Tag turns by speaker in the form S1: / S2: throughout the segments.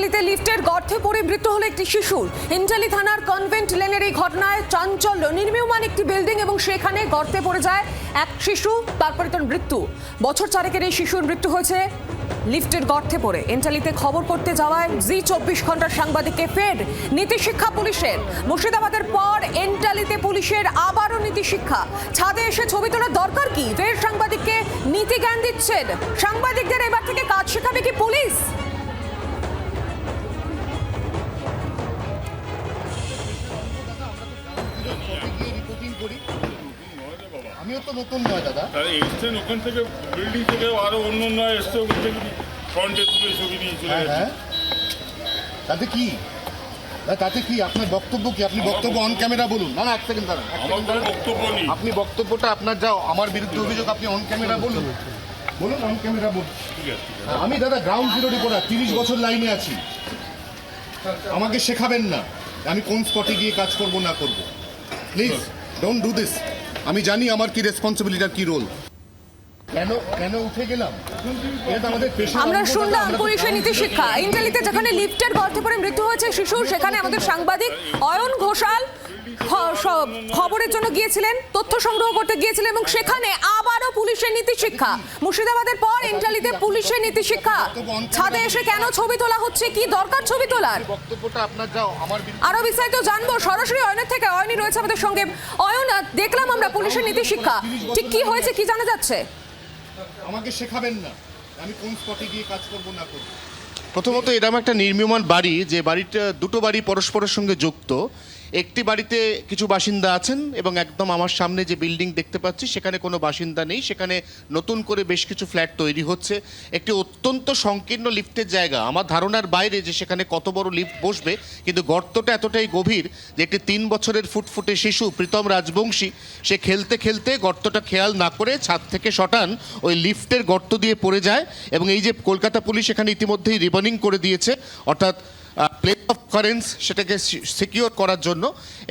S1: এন্টালিতে লিফটের গর্তে পড়ে মৃত্যু হলো একটি শিশুর। এন্টালি থানার কনভেন্ট লেনের এই ঘটনায় চাঞ্চল্য। নির্মীয়মান একটি বিল্ডিং এবং সেখানে গর্তে পড়ে যায় এক শিশু, তারপরে তার মৃত্যু। বছর চারেকের এই শিশুর মৃত্যু হয়েছে লিফটের গর্তে পড়ে। এন্টালিতে খবর করতে যাওয়ায় জি24 ঘন্টার সাংবাদিককে ফের নীতিশিক্ষা পুলিশের। মুর্শিদাবাদের পর এন্টালিতে পুলিশের আবারও নীতিশিক্ষা। ছাদে এসে ছবি তোলার দরকার কি? ফের সাংবাদিককে নীতি জ্ঞান দিচ্ছেন। সাংবাদিকদের এবার থেকে কাজ শেখাবে কি পুলিশ?
S2: আমিও তো নতুন নয় দাদা,
S3: এসছেন ওখান থেকে বিল্ডিং থেকে আরো অন্য এসছে, ওখান থেকে ফ্রন্টে তুলে ছবি নিয়ে চলে গেছে।
S2: তাতে কি তাতে কি আপনার বক্তব্য কি? আপনি বক্তব্য অন ক্যামেরা বলুন। না না, এক সেকেন্ড দাঁড়ান।
S3: আমার কোনো বক্তব্য নেই।
S2: আপনি বক্তব্যটা আপনার যাও, আমার বিরুদ্ধে অভিযোগ আপনি অন ক্যামেরা বলুন। বলুন, অন ক্যামেরা বলুন।
S3: ঠিক আছে।
S2: আমি দাদা গ্রাউন্ড জিরো রিপোর্টার, 30 বছর লাইনে আছি। আমাকে শেখাবেন না আমি কোন স্পটে গিয়ে কাজ করব না করব। Please don't do this. আমি জানি আমার কি রেসপন্সিবিলিটি আর কি রোল। কেন কেন উঠে গেলাম? এটা আমাদের পেশা।
S1: আমরা শুনলাম পুলিশের নীতিশিক্ষা। এন্টালিতে যেখানে লিফটের গর্তে পড়ে মৃত্যু হয়েছে শিশুর, সেখানে আমাদের সাংবাদিক অয়ন ঘোষাল খবরের জন্য গিয়েছিলেন, তথ্য সংগ্রহ করতে গিয়েছিলেন এবং সেখানে আবারও পুলিশের নীতিশিক্ষা। মুর্শিদাবাদের পর এন্টালিতে পুলিশের নীতিশিক্ষা। ছাদে এসে কেন ছবি তোলা হচ্ছে, কি দরকার ছবি তোলার?
S2: বক্তব্যটা আপনার যাও, আমার
S1: আরো বিস্তারিত জানবো সরাসরি অয়নের থেকে। অয়নই রয়েছে আমাদের সঙ্গে। অয়ন, দেখলাম আমরা পুলিশের নীতিশিক্ষা, ঠিক কি হয়েছে, কি জানা যাচ্ছে?
S2: আমাকে শেখাবেন না আমি কোন স্পটে গিয়ে কাজ করব না করব। প্রথমত এরকম একটা নির্মীয়মান বাড়ি, যে বাড়িটা দুটো বাড়ি পরস্পরের সঙ্গে যুক্ত। একটি বাড়িতে কিছু বাসিন্দা আছেন এবং একদম আমার সামনে যে বিল্ডিং দেখতে পাচ্ছি সেখানে কোনো বাসিন্দা নেই। সেখানে নতুন করে বেশ কিছু ফ্ল্যাট তৈরি হচ্ছে। একটি অত্যন্ত সংকীর্ণ লিফটের জায়গা। আমার ধারণার বাইরে যে সেখানে কত বড় লিফট বসবে, কিন্তু গর্তটা এতটাই গভীর যে একটি 3 বছরের ফুটফুটে শিশু প্রীতম রাজবংশী, সে খেলতে খেলতে গর্তটা খেয়াল না করে ছাদ থেকে শটান ওই লিফটের গর্ত দিয়ে পড়ে যায়। এবং এই যে কলকাতা পুলিশ এখানে ইতিমধ্যেই রিবনিং করে দিয়েছে, অর্থাৎ প্লেস অফ অকারেন্স সেটাকে সিকিউর করার জন্য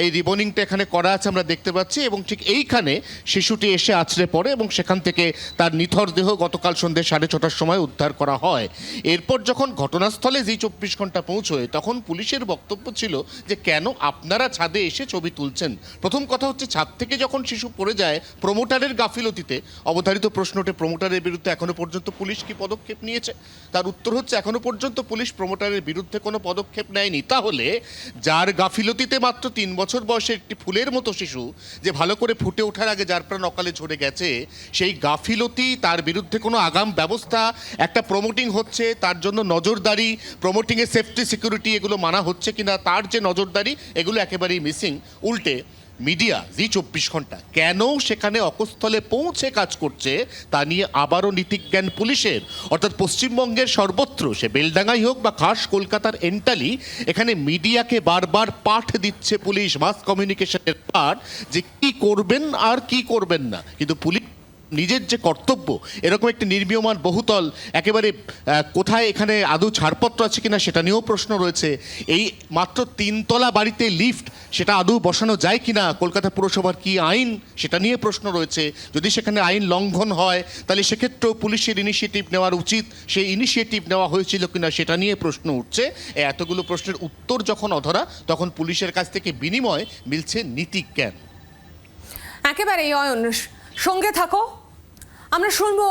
S2: এই রিবনিংটা এখানে করা আছে আমরা দেখতে পাচ্ছি। এবং ঠিক এইখানে শিশুটি এসে আছড়ে পড়ে এবং সেখান থেকে তার নিথর দেহ গতকাল সন্ধ্যে 6:30টার সময় উদ্ধার করা হয়। এরপর যখন ঘটনাস্থলে জি24 ঘন্টা পৌঁছয় তখন পুলিশের বক্তব্য ছিল যে কেন আপনারা ছাদে এসে ছবি তুলছেন। প্রথম কথা হচ্ছে, ছাদ থেকে যখন শিশু পড়ে যায় প্রমোটারের গাফিলতিতে, অবধারিত প্রশ্ন ওঠে প্রমোটারের বিরুদ্ধে এখনো পর্যন্ত পুলিশ কি পদক্ষেপ নিয়েছে? তার উত্তর হচ্ছে এখনো পর্যন্ত পুলিশ প্রমোটারের বিরুদ্ধে কোনো পদক্ষেপ নেয়নি। তাহলে যার গাফিলতিতে মাত্র 3 বছর বয়সের একটি ফুলের মতো শিশু, যে ভালো করে ফুটে ওঠার আগে যার প্রাণ অকালে ঝরে গেছে, সেই গাফিলতি, তার বিরুদ্ধে কোনো আগাম ব্যবস্থা, একটা প্রমোটিং হচ্ছে তার জন্য নজরদারি, প্রমোটিংয়ের সেফটি সিকিউরিটি এগুলো মানা হচ্ছে কিনা তার যে নজরদারি, এগুলো একেবারেই মিসিং। উল্টে মিডিয়া জি24 ঘন্টা কেন সেখানে অকস্থলে পৌঁছে কাজ করছে তা নিয়ে আবারও নীতিজ্ঞান পুলিশের। অর্থাৎ পশ্চিমবঙ্গের সর্বত্র, সে বেলডাঙ্গাই হোক বা খাস কলকাতার এন্টালি, এখানে মিডিয়াকে বারবার পাঠ দিচ্ছে পুলিশ, মাস কমিউনিকেশনের পাঠ, যে কি করবেন আর কি করবেন না। কিন্তু পুলিশ নিজের যে কর্তব্য, এরকম একটি নির্মীয়মান বহুতল একেবারে কোথায় এখানে আদৌ ছাড়পত্র আছে কিনা সেটা নিয়েও প্রশ্ন রয়েছে। এই মাত্র 3 তলা বাড়িতে লিফট, সেটা আদৌ বসানো যায় কিনা, কলকাতা পুরসভার কি আইন সেটা নিয়ে প্রশ্ন রয়েছে। যদি সেখানে আইন লঙ্ঘন হয় তাহলে সেক্ষেত্রেও পুলিশের ইনিশিয়েটিভ নেওয়ার উচিত, সেই ইনিশিয়েটিভ নেওয়া হয়েছিল কিনা সেটা নিয়ে প্রশ্ন উঠছে। এতগুলো প্রশ্নের উত্তর যখন অধরা, তখন পুলিশের কাছ থেকে বিনিময় মিলছে নীতিজ্ঞান।
S1: একেবারে অয়ন, সঙ্গে থাকো, আমরা শুনবো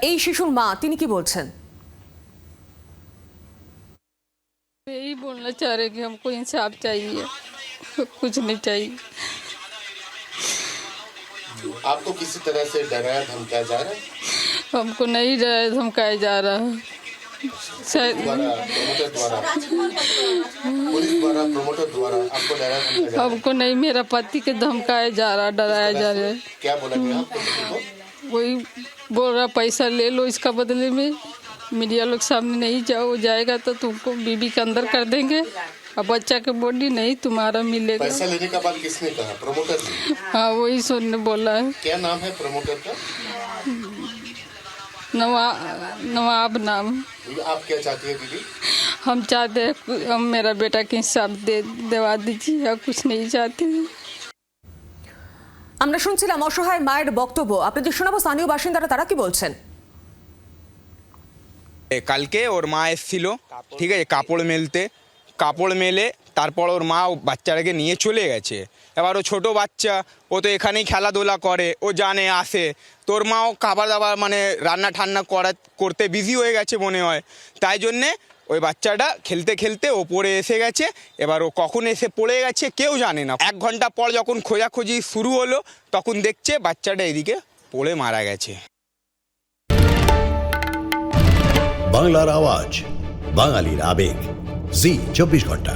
S1: এই শিশুর মা, তিনি কি বলছেন।
S4: यही बोलना चाह रहे कि हमको इंसाफ चाहिए, कुछ नहीं चाहिए।
S2: आपको किसी तरह से डराया धमकाया जा रहा है?
S4: हमको नहीं धमकाया जा रहा है।
S2: प्रमोटर द्वारा, पुलिस द्वारा, प्रमोटर द्वारा आपको डराया धमकाया जा रहा है?
S4: हमको नहीं, मेरा पति के धमकाया जा रहा, डराया जा रहा है।
S2: क्या बोला गया आपको?
S4: वही बोल रहा पैसा ले लो इसका बदले में, मीडिया लोग सामने नहीं जाओ, जाएगा तो तुमको बीबी के अंदर कर देंगे और बच्चा के बॉडी नहीं तुम्हारा मिलेगा।
S2: पैसा लेने का बात किसने कहा? प्रमोटर ने?
S4: हाँ, वही सुनने बोला है।
S2: क्या नाम है प्रमोटर का?
S4: नवाब नाम।
S2: आप क्या चाहती है दीदी?
S4: हम चाहते हैं हम मेरा बेटा के इंसाफ दिवा दीजिए, कुछ नहीं चाहते हैं।
S1: আমরা শুনছিলাম অসহায় মায়ের বক্তব্য। আপনাদের শোনাবো স্থানীয় বাসিন্দারা তারা কি বলছেন।
S5: কালকে ওর মা এসেছিল, ঠিক আছে, কাপড় মেলে তারপর ওর মা বাচ্চাটাকে নিয়ে চলে গেছে। এবার ও ছোটো বাচ্চা, ও তো এখানেই খেলাধুলা করে, ও জানে আসে, তোর মাও খাবার দাবার মানে রান্না ঠান্না করতে বিজি হয়ে গেছে মনে হয়, তাই জন্যে ওই বাচ্চাটা খেলতে খেলতে ওপরে এসে গেছে। এবার ও কখন এসে পড়ে গেছে কেউ জানে না। 1 ঘন্টা পর যখন খোঁজাখুঁজি শুরু হলো তখন দেখছে বাচ্চাটা এদিকে পড়ে মারা গেছে।
S6: বাংলার আওয়াজ, বাঙালির আবেগ, জি 24 ঘন্টা।